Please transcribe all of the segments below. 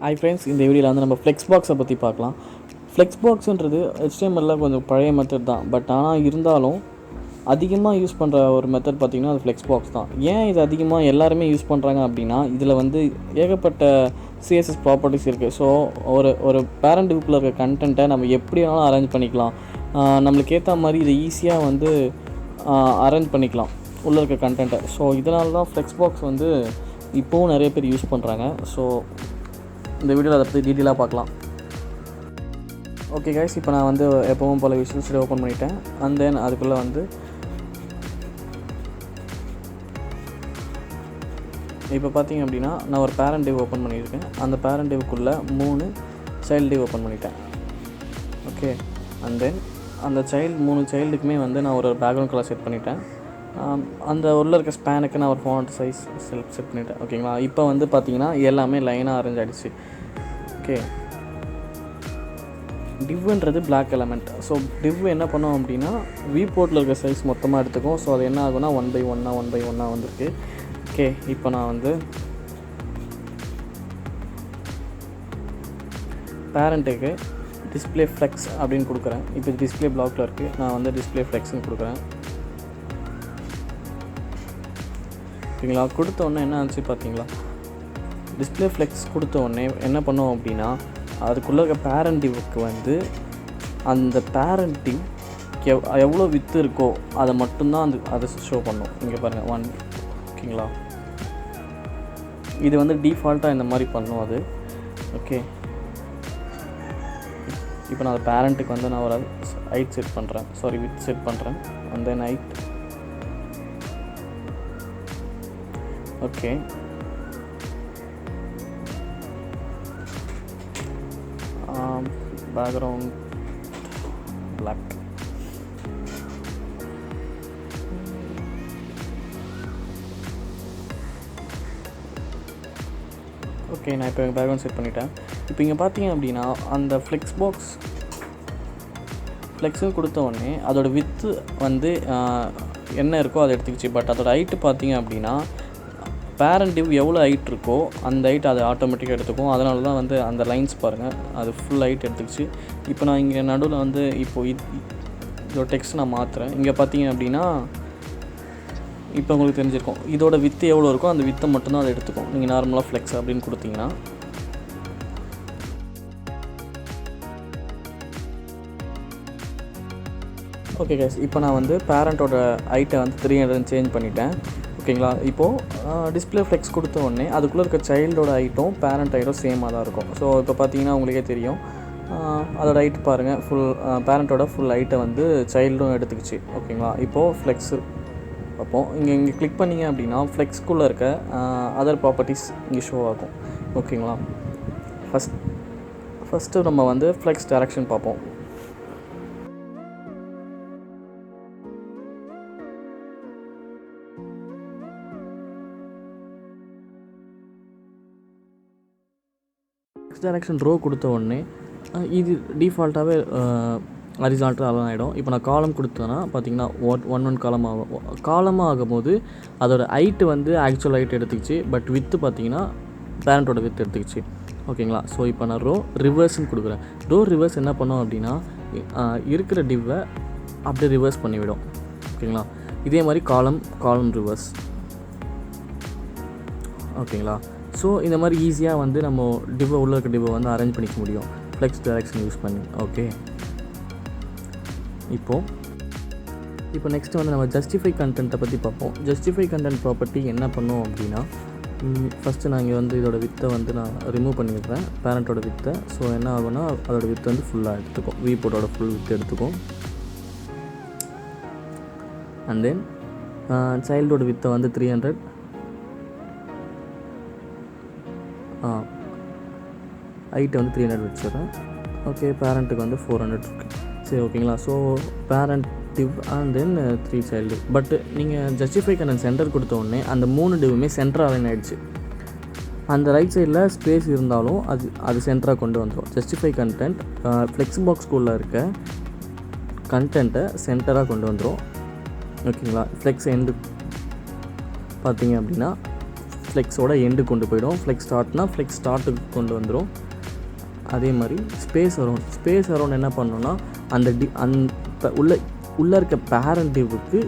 Hi friends, இந்த வீடியோவில் வந்து நம்ம ஃப்ளெக்ஸ் பாக்ஸை பற்றி பார்க்கலாம். ஃப்ளெக்ஸ் பாக்ஸுன்றது HTML கொஞ்சம் பழைய மெத்தட் தான். பட் ஆனால் இருந்தாலும் அதிகமாக யூஸ் பண்ணுற ஒரு மெத்தட் பார்த்திங்கன்னா அது ஃப்ளெக்ஸ் பாக்ஸ் தான். ஏன் இது அதிகமாக எல்லாருமே யூஸ் பண்ணுறாங்க அப்படின்னா, இதில் வந்து ஏகப்பட்ட CSS ப்ராப்பர்ட்டிஸ் இருக்குது. ஸோ ஒரு பேரண்ட் டிவ்க்குள்ளே இருக்க கண்டென்ட்டை நம்ம எப்படி வேணாலும் அரேஞ்ச் பண்ணிக்கலாம். நம்மளுக்கு ஏற்ற மாதிரி இதை ஈஸியாக வந்து அரேஞ்ச் பண்ணிக்கலாம் உள்ளே இருக்க கண்டென்ட்டை. ஸோ இதனால தான் ஃப்ளெக்ஸ் பாக்ஸ் வந்து இப்போவும் நிறைய பேர் யூஸ் பண்ணுறாங்க. ஸோ இந்த வீடியோவில் அதை பற்றி டீட்டெயிலாக பார்க்கலாம். ஓகே கைஸ், இப்போ நான் வந்து எப்பவும் போல் விஷுவல் ஸ்டுடியோ ஓப்பன் பண்ணிட்டேன். அண்ட் தென் அதுக்குள்ளே வந்து இப்போ பார்த்தீங்க அப்படின்னா நான் ஒரு பேரண்ட் டிவ் ஓப்பன் பண்ணியிருக்கேன். அந்த பேரண்ட் டிவ்க்குள்ளே 3 சைல்டு டிவ் ஓப்பன் பண்ணிட்டேன். ஓகே, அண்ட் தென் அந்த 3 சைல்டுக்குமே வந்து நான் ஒரு பேக்ரவுண்ட் கலர் செட் பண்ணிட்டேன். அந்த உள்ள இருக்க ஸ்பேனுக்கு நான் ஒரு ஃபாண்ட் சைஸ் செட் பண்ணிட்டேன். ஓகேங்களா, இப்போ வந்து பார்த்தீங்கன்னா எல்லாமே லைனாக அரேஞ்ச் ஆகிடுச்சு. ஓகே, டிவ்ன்றது பிளாக் எலமெண்ட். ஸோ டிவ் என்ன பண்ணோம் அப்படின்னா வியூபோர்ட்டில் இருக்க சைஸ் மொத்தமாக எடுத்துக்கும். ஸோ அது என்ன ஆகுனா 1/1 வந்திருக்கு. ஓகே, இப்போ நான் வந்து பேரண்ட்டுக்கு டிஸ்பிளே ஃப்ளெக்ஸ் அப்படின்னு கொடுக்குறேன். இப்போ டிஸ்பிளே பிளாக்ல இருக்குது, நான் வந்து டிஸ்பிளே ஃப்ளெக்ஸ்னு கொடுக்குறேன். ஓகேங்களா, கொடுத்த உடனே என்ன ஆச்சு பார்த்தீங்களா, டிஸ்பிளே ஃப்ளெக்ஸ் கொடுத்த உடனே என்ன பண்ணோம் அப்படின்னா அதுக்குள்ளே இருக்க பேரண்ட் டிவ்வுக்கு வந்து அந்த பேரண்ட் டிவ் எவ்வளோ வித்து இருக்கோ அதை மட்டும்தான் அதை ஷோ பண்ணும். இங்கே பாருங்கள் 1. ஓகேங்களா, இது வந்து டிஃபால்ட்டாக இந்த மாதிரி பண்ணும் அது. ஓகே, இப்போ நான் பேரண்ட்டுக்கு வந்து நான் ஒரு ஹைட் செட் பண்ணுறேன், வித் செட் பண்ணுறேன். And then height. Okay, background black. Okay, நான் இப்போ பேக்ரவுண்ட் செட் பண்ணிட்டேன். இப்போ இங்கே பார்த்தீங்க அப்படின்னா அந்த ஃப்ளெக்ஸ் பாக்ஸ் ஃப்ளெக்ஸும் கொடுத்த உடனே அதோடய வித்து வந்து என்ன இருக்கோ அதை எடுத்துக்கிச்சு. பட் அதோட ஹைட்டு பார்த்தீங்க அப்படின்னா பேரண்ட் டிவ் எவ்வளோ ஹைட் இருக்கோ அந்த ஹைட் அது ஆட்டோமேட்டிக்காக எடுத்துக்கும். அதனால தான் வந்து அந்த லைன்ஸ் பாருங்கள், அது ஃபுல் ஹைட் எடுத்துக்கிச்சு. இப்போ நான் இங்கே நடுவில் வந்து இப்போது இதோட டெக்ஸ்ட் நான் மாற்றுறேன். இங்கே பார்த்தீங்க அப்படின்னா இப்போ உங்களுக்கு தெரிஞ்சிருக்கும் இதோட வித்து எவ்வளோ இருக்கோ அந்த வித்தை மட்டும்தான் அதை எடுத்துக்கும். நீங்கள் நார்மலாக ஃப்ளெக்ஸ் அப்படின்னு கொடுத்தீங்கன்னா ஓகே கைஸ், இப்போ நான் வந்து பேரண்ட்டோட ஹைட்டை வந்து 300 சேஞ்ச் பண்ணிட்டேன். ஓகேங்களா, இப்போது டிஸ்பிளே ஃப்ளெக்ஸ் கொடுத்த உடனே அதுக்குள்ளே இருக்க சைல்டோட ஹைட்டும் பேரண்ட் ஹைட்டும் சேமாக தான் இருக்கும். ஸோ இப்போ பார்த்தீங்கன்னா உங்களுக்கே தெரியும் அதோட ஹைட் பாருங்கள், பேரண்ட்டோட ஃபுல் ஹைட்டை வந்து சைல்டும் எடுத்துக்கிச்சு. ஓகேங்களா, இப்போது ஃப்ளெக்ஸு பார்ப்போம். இங்கே கிளிக் பண்ணிங்க அப்படின்னா ஃப்ளெக்ஸ்க்குள்ளே இருக்க அதர் ப்ராப்பர்ட்டிஸ் இங்கே ஷோ ஆகும். ஓகேங்களா, ஃபஸ்ட்டு நம்ம வந்து ஃப்ளெக்ஸ் டைரக்ஷன் பார்ப்போம். டைரக்ஷன் ரோ கொடுத்த உடனே இது டிஃபால்ட்டாகவே ஹரிசான்டல் அலைன் ஆகிடும். இப்போ நான் காலம் கொடுத்தேன்னா பார்த்தீங்கன்னா 1 காலம் ஆகும். காலமாக ஆகும்போது அதோட ஹைட்டு வந்து ஆக்சுவல் ஹைட் எடுத்துக்கிச்சு. பட் வித்து பார்த்தீங்கன்னா பேரண்ட்டோட வித்து எடுத்துக்கிச்சு. ஓகேங்களா, ஸோ இப்போ நான் ரோ ரிவர்ஸ்ன்னு கொடுக்குறேன். ரோ ரிவர்ஸ் என்ன பண்ணோம் அப்படின்னா இருக்கிற டிவ்வை அப்படியே ரிவர்ஸ் பண்ணிவிடும். ஓகேங்களா, இதே மாதிரி காலம் ரிவர்ஸ். ஓகேங்களா, ஸோ இந்த மாதிரி ஈஸியாக வந்து நம்ம டிவ்வை உள்ள இருக்க டிவ்வை வந்து அரேஞ்ச் பண்ணிக்க முடியும் ஃப்ளெக்ஸ் டைரக்ஷன் யூஸ் பண்ணி. ஓகே, இப்போ நெக்ஸ்ட்டு வந்து நம்ம ஜஸ்டிஃபை கண்டென்ட்டை பற்றி பார்ப்போம். ஜஸ்டிஃபை கண்டென்ட் ப்ராப்பர்ட்டி என்ன பண்ணோம் அப்படின்னா ஃபஸ்ட்டு நான் இங்கே வந்து இதோட வித்தை வந்து நான் ரிமூவ் பண்ணிடுறேன், பேரண்ட்டோட வித்தை. ஸோ என்ன ஆகுனா அதோட வித்தை வந்து ஃபுல்லாக எடுத்துக்கும், வியூபோர்ட்டோட ஃபுல் வித்து எடுத்துக்கும். அண்ட் தென் சைல்டோட வித்தை வந்து 300, ஹைட்டை வந்து 300 வச்சுருக்கேன். ஓகே, பேரண்ட்டுக்கு வந்து 400 இருக்குது. சரி, ஓகேங்களா, so parent div and then 3 child. But நீங்கள் ஜஸ்டிஃபை கண்டென்ட் சென்டர் கொடுத்த உடனே அந்த 3 டிவ்வுமே சென்டர் அலைன் ஆகிடுச்சு. அந்த ரைட் சைடில் ஸ்பேஸ் இருந்தாலும் அது சென்டராக கொண்டு வந்துடும். ஜஸ்டிஃபை கண்டென்ட் ஃப்ளெக்ஸ் பாக்ஸ்குள்ளே இருக்க கண்டென்ட்டை சென்டராக கொண்டு வந்துடும். ஓகேங்களா, ஃப்ளெக்ஸ் எண்டு பார்த்தீங்க அப்படின்னா ஃப்ளெக்ஸோட எண்டு கொண்டு போயிடும். ஃப்ளெக்ஸ் ஸ்டார்ட்னா ஃப்ளெக்ஸ் ஸ்டார்ட்டுக்கு கொண்டு வந்துடும். அதே மாதிரி ஸ்பேஸ் அரௌண்ட் என்ன பண்ணோன்னா அந்த உள்ளே இருக்க பேரண்ட் டிவ்வுக்கு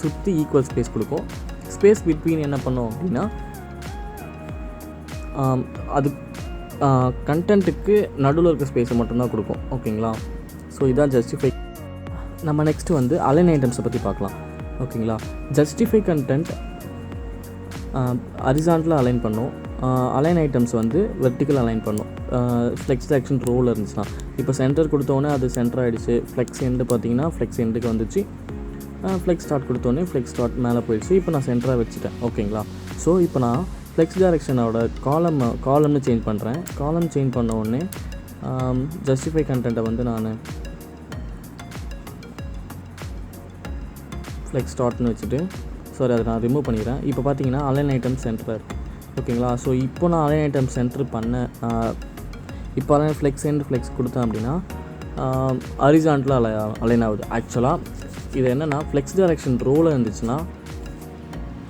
சுற்றி ஈக்குவல் ஸ்பேஸ் கொடுக்கும். ஸ்பேஸ் பிட்வீன் என்ன பண்ணோம் அப்படின்னா அது கண்டென்ட்டுக்கு நடுவில் இருக்க ஸ்பேஸை மட்டும்தான் கொடுக்கும். ஓகேங்களா? ஸோ இதான் ஜஸ்டிஃபை. நம்ம நெக்ஸ்ட்டு வந்து அலைன் ஐட்டம்ஸை பற்றி பார்க்கலாம். ஓகேங்களா? ஜஸ்டிஃபை கண்டென்ட் ஹரிசாண்டலாக அலைன் பண்ணும். அலைன் ஐட்டம்ஸ் வந்து வெர்டிக்கல் அலைன் பண்ணும். ஃப்ளெக்ஸ் செலெக்ஷன் ரோவில் இருந்துச்சுன்னா இப்போ சென்டர் கொடுத்தோன்னே அது சென்டர் ஆகிடுச்சு. ஃப்ளெக்ஸ் எண்டு பார்த்தீங்கன்னா ஃப்ளெக்ஸ் எண்டுக்கு வந்துச்சு. ஃப்ளெக்ஸ் ஸ்டார்ட் கொடுத்தோன்னே ஃப்ளெக்ஸ் ஸ்டார்ட் மேலே போயிடுச்சு. இப்போ நான் சென்டராக வச்சுட்டேன். ஓகேங்களா? ஸோ இப்போ நான் ஃப்ளெக்ஸ் டைரெக்ஷனோட காலம்னு சேஞ்ச் பண்ணுறேன். காலம் சேஞ்ச் பண்ண உடனே ஜஸ்டிஃபை கண்டென்ட்டை வந்து நான் ஃப்ளெக்ஸ் ஸ்டார்ட்னு வச்சுட்டு அதை நான் ரிமூவ் பண்ணிடுறேன். இப்போ பார்த்தீங்கன்னா அலைன் ஐட்டம் சென்டராக இருக்குது. ஓகேங்களா? ஸோ இப்போ நான் அலைன் ஐட்டம் சென்டர் இப்போ அலைன் ஃப்ளெக்ஸ் எண்ட் ஃப்ளெக்ஸ் கொடுத்தேன் அப்படின்னா ஹரிசாண்டலாக அலைன் ஆகுது. ஆக்சுவலாக இது என்னென்னா ஃப்ளெக்ஸ் டைரெக்ஷன் ரோவில் இருந்துச்சுன்னா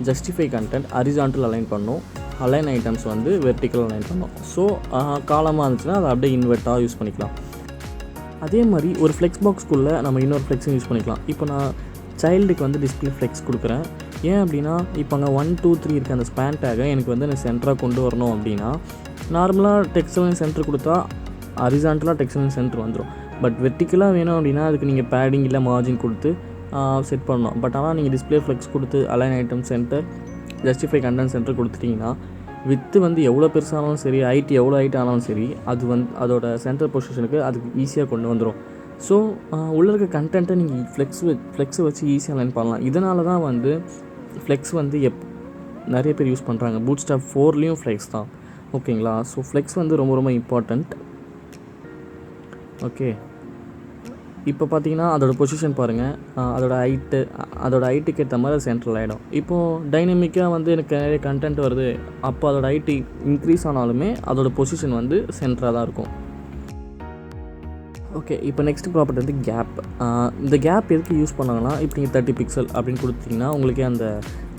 ஜஸ்டிஃபை கண்டென்ட் ஹரிசாண்டல் அலைன் பண்ணும். அலைன் ஐட்டம்ஸ் வந்து வெர்டிக்கல் அலைன் பண்ணும். ஸோ காலமாக இருந்துச்சுன்னா அதை அப்படியே இன்வெர்ட்டாக யூஸ் பண்ணிக்கலாம். அதே மாதிரி ஒரு ஃப்ளெக்ஸ் பாக்ஸ்க்குள்ளே நம்ம இன்னொரு ஃப்ளெக்ஸும் யூஸ் பண்ணிக்கலாம். இப்போ நான் சைல்டுக்கு வந்து டிஸ்பிளே ஃப்ளெக்ஸ் கொடுக்குறேன். ஏன் அப்படின்னா இப்போ அங்கே 1 2 3 இருக்க அந்த ஸ்பேன் டேகை எனக்கு வந்து நான் சென்டராக கொண்டு வரணும் அப்படின்னா நார்மலாக டெக்ஸ்ட் சென்டர் கொடுத்தா ஹரிசாண்டலாக டெக்ஸ்ட் சென்டர் வந்துடும். பட் வெர்டிக்கலாக வேணும் அப்படின்னா அதுக்கு நீங்கள் பேடிங் இல்லை மார்ஜின் கொடுத்து செட் பண்ணணும். பட் ஆனால் நீங்கள் டிஸ்பிளே ஃப்ளெக்ஸ் கொடுத்து align item center justify content center கொடுத்துட்டிங்கன்னா வித்து வந்து எவ்வளோ பெருசானாலும் சரி, ஹைட் எவ்வளோ ஹைட் ஆனாலும் சரி, அது வந்து அதோட சென்டர் பொசிஷனுக்கு அதுக்கு ஈஸியாக கொண்டு வந்துடும். ஸோ உள்ளே இருக்க கண்டென்ட்டை நீங்கள் ஃப்ளெக்ஸை வச்சு ஈஸியாக அலைன் பண்ணலாம். இதனால தான் வந்து ஃப்ளெக்ஸ் வந்து நிறைய பேர் யூஸ் பண்ணுறாங்க. பூட்ஸ்ட்ராப் 4லேயும் ஃப்ளெக்ஸ் தான். ஓகேங்களா? ஸோ ஃப்ளெக்ஸ் வந்து ரொம்ப ரொம்ப இம்பார்ட்டண்ட். ஓகே, இப்போ பார்த்தீங்கன்னா அதோடய பொசிஷன் பாருங்கள். அதோட ஹைட்டுக்கு ஏற்ற மாதிரி சென்ட்ரல் ஆகிடும். இப்போது டைனமிக்காக வந்து எனக்கு நிறைய கண்டென்ட் வருது. அப்போ அதோட ஹைட்டு இன்க்ரீஸ் ஆனாலுமே அதோடய பொசிஷன் வந்து சென்டராக தான் இருக்கும். ஓகே, இப்போ நெக்ஸ்ட் ப்ராப்பர்ட்டி வந்து கேப். இந்த கேப் எதுக்கு யூஸ் பண்ணாங்கன்னா இப்போ நீங்கள் 30 பிக்சல் அப்படின்னு கொடுத்தீங்கன்னா உங்களுக்கே அந்த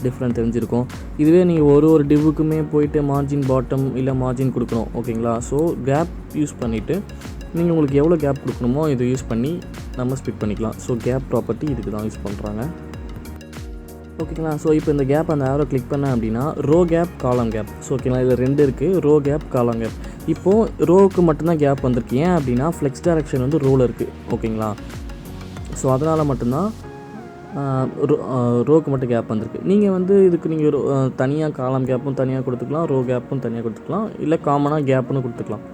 டிஃப்ரெண்ட் தெரிஞ்சிருக்கும். இதுவே நீங்கள் ஒரு டிவ்வுக்குமே போயிட்டு மார்ஜின் பாட்டம் இல்லை மார்ஜின் கொடுக்கணும். ஓகேங்களா? ஸோ கேப் யூஸ் பண்ணிவிட்டு நீங்கள் உங்களுக்கு எவ்வளோ கேப் கொடுக்கணுமோ இதை யூஸ் பண்ணி நம்ம ஸ்பிட் பண்ணிக்கலாம். ஸோ கேப் ப்ராப்பர்ட்டி இதுக்கு தான் யூஸ் பண்ணுறாங்க. ஓகேங்களா? ஸோ இப்போ இந்த கேப் அந்த ஆரோ கிளிக் பண்ணேன் அப்படின்னா ரோ கேப் காலம் கேப். ஸோ ஓகேங்களா, இதில் 2 இருக்குது, ரோ கேப் காலம் கேப். இப்போது ரோவுக்கு மட்டும்தான் கேப் வந்திருக்கு. ஏன் அப்படின்னா ஃப்ளெக்ஸ் டைரெக்ஷன் வந்து ரோவில் இருக்குது. ஓகேங்களா? ஸோ அதனால் மட்டும்தான் ரோவுக்கு மட்டும் கேப் வந்திருக்கு. நீங்கள் வந்து இதுக்கு நீங்கள் தனியாக காலம் கேப்பும் தனியாக கொடுத்துக்கலாம், ரோ கேப்பும் தனியாக கொடுத்துக்கலாம், இல்லை காமனாக கேப்புன்னு கொடுத்துக்கலாம்.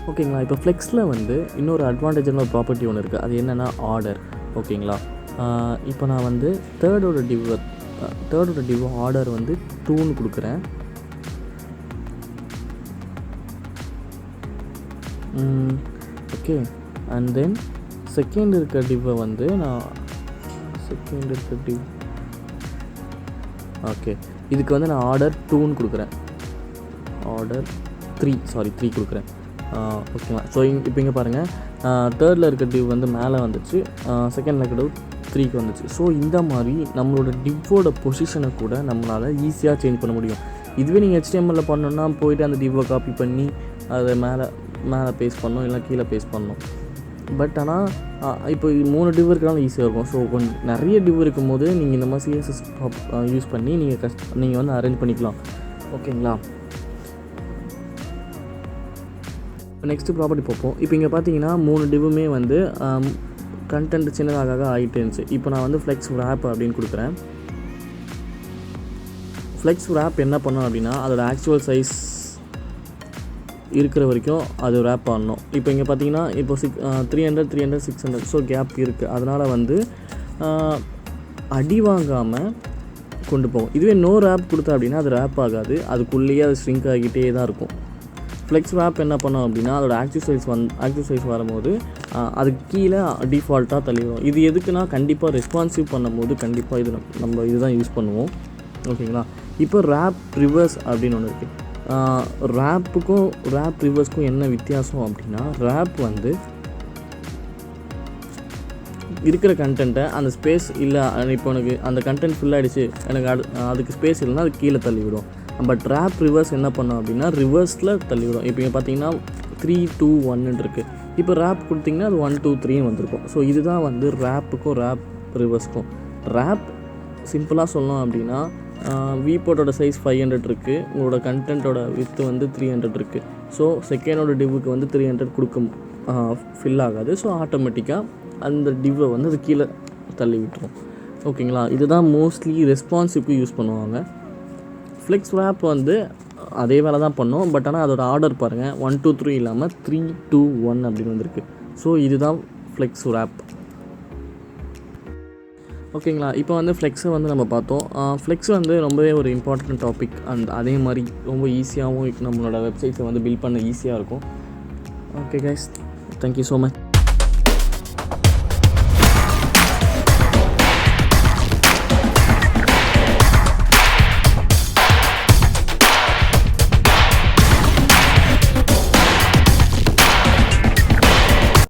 ஓகேங்களா? இப்போ ஃப்ளெக்ஸில் வந்து இன்னொரு அட்வான்டேஜான ஒரு ப்ராப்பர்ட்டி ஒன்று இருக்குது. அது என்னென்னா ஆர்டர். ஓகேங்களா? இப்போ நான் வந்து தேர்டோட டிவ் ஆர்டர் வந்து 2ன்னு கொடுக்குறேன். ஓகே, அண்ட் தென் செகண்ட் இருக்க டிவ்வை வந்து நான் ஓகே இதுக்கு வந்து நான் ஆர்டர் 2ன்னு கொடுக்குறேன். ஆர்டர் 3 கொடுக்குறேன். ஓகேங்களா? ஸோ இப்போ இங்கே பாருங்கள், தேர்டில் இருக்க டிவ் வந்து மேலே வந்துச்சு, செகண்டில் இருக்க டிவ் 3க்கு வந்துச்சு. ஸோ இந்த மாதிரி நம்மளோட டிவ்வோட பொசிஷனை கூட நம்மளால் ஈஸியாக சேஞ்ச் பண்ண முடியும். இதுவே நீங்கள் HTML பண்ணணுன்னா போய்ட்டு அந்த டிவ்வை காப்பி பண்ணி அதை மேலே பேஸ்ட் பண்ணணும், இல்லை கீழே பேஸ்ட் பண்ணணும். பட் ஆனால் இப்போ 3 டிவ் இருக்கிறனால ஈஸியாக இருக்கும். ஸோ கொஞ்சம் நிறைய டிவ் இருக்கும் போது நீங்கள் இந்த மாதிரி CSS யூஸ் பண்ணி நீங்கள் வந்து அரேஞ்ச் பண்ணிக்கலாம். ஓகேங்களா? இப்போ நெக்ஸ்ட்டு ப்ராப்பர்ட்டி பார்ப்போம். இப்போ இங்கே பார்த்தீங்கன்னா 3 டிவ்வுமே வந்து கண்டென்ட் சின்னதாக ஆகிட்டே இருந்துச்சு. இப்போ நான் வந்து ஃப்ளெக்ஸ் wrap அப்படின்னு கொடுக்குறேன். ஃப்ளெக்ஸ் wrap என்ன பண்ணணும் அப்படின்னா அதோட ஆக்சுவல் சைஸ் இருக்கிற வரைக்கும் அது wrap பண்ணணும். இப்போ இங்கே பார்த்தீங்கன்னா இப்போ 300 600 ஸோ கேப் இருக்குது. அதனால் வந்து அடி வாங்காமல் கொண்டு போகும். இதுவே நோ wrap கொடுத்தா அப்படின்னா அது wrap ஆகாது, அதுக்குள்ளேயே அது ஸ்ட்ரிங்க் ஆகிட்டே தான் இருக்கும். ஃப்ளெக்ஸ் wrap என்ன பண்ணோம் அப்படின்னா அதோட ஆக்டிவ் சைஸ் வரும்போது அதுக்கு கீழே டிஃபால்ட்டாக தள்ளிடும். இது எதுக்குன்னா கண்டிப்பாக ரெஸ்பான்சிவ் பண்ணும்போது கண்டிப்பாக நம்ம இதுதான் யூஸ் பண்ணுவோம். ஓகேங்களா? இப்போ wrap ரிவர்ஸ் அப்படின்னு ஒன்று இருக்குது. wrap ரிவர்ஸ்க்கும் என்ன வித்தியாசம் அப்படின்னா wrap வந்து இருக்கிற கண்டென்ட்டை அந்த ஸ்பேஸ் இல்லை, இப்போ எனக்கு அந்த கண்டென்ட் ஃபுல்லாகிடுச்சு, எனக்கு அதுக்கு ஸ்பேஸ் இல்லைன்னா அது கீழே தள்ளிவிடும். பட் ரேப் ரிவர்ஸ் என்ன பண்ணோம் அப்படின்னா ரிவர்ஸில் தள்ளிவிடும். இப்போ இங்கே பார்த்தீங்கன்னா 3, 2, 1 இருக்குது. இப்போ ரேப் கொடுத்திங்கன்னா அது 1, 2, 3 வந்திருக்கும். ஸோ இதுதான் வந்து ரேப்புக்கும் ரேப் ரிவர்ஸ்க்கும். ரேப் சிம்பிளாக சொல்லணும் அப்படின்னா விபோர்ட்டோட சைஸ் 500 இருக்குது, உங்களோட கண்டென்ட்டோட வித்து வந்து 300 இருக்குது. ஸோ செகண்டோட டிவ்வுக்கு வந்து 300 கொடுக்கும் ஃபில் ஆகாது. ஸோ ஆட்டோமேட்டிக்காக அந்த டிவ்வை வந்து அது கீழே தள்ளி விட்டுரும். ஓகேங்களா? இதுதான் மோஸ்ட்லி ரெஸ்பான்சிவ்க்கு யூஸ் பண்ணுவாங்க. ஃப்ளெக்ஸ் ரேப் வந்து அதே வேலை தான் பண்ணோம். பட் ஆனால் அதோட ஆர்டர் பாருங்கள், 1, 2, 3 இல்லாமல் 3, 2, 1 அப்படின்னு வந்திருக்கு. ஸோ இதுதான் ஃப்ளெக்ஸ் ரேப். ஓகேங்களா? இப்போ வந்து ஃப்ளெக்ஸை வந்து நம்ம பார்த்தோம். ஃப்ளெக்ஸ் வந்து ரொம்பவே ஒரு இம்பார்ட்டன்ட் டாபிக். அதே மாதிரி ரொம்ப ஈஸியாகவும் நம்மளோட வெப்சைட்ஸை வந்து பில்ட் பண்ண ஈஸியாக இருக்கும். Okay guys, thank you so much.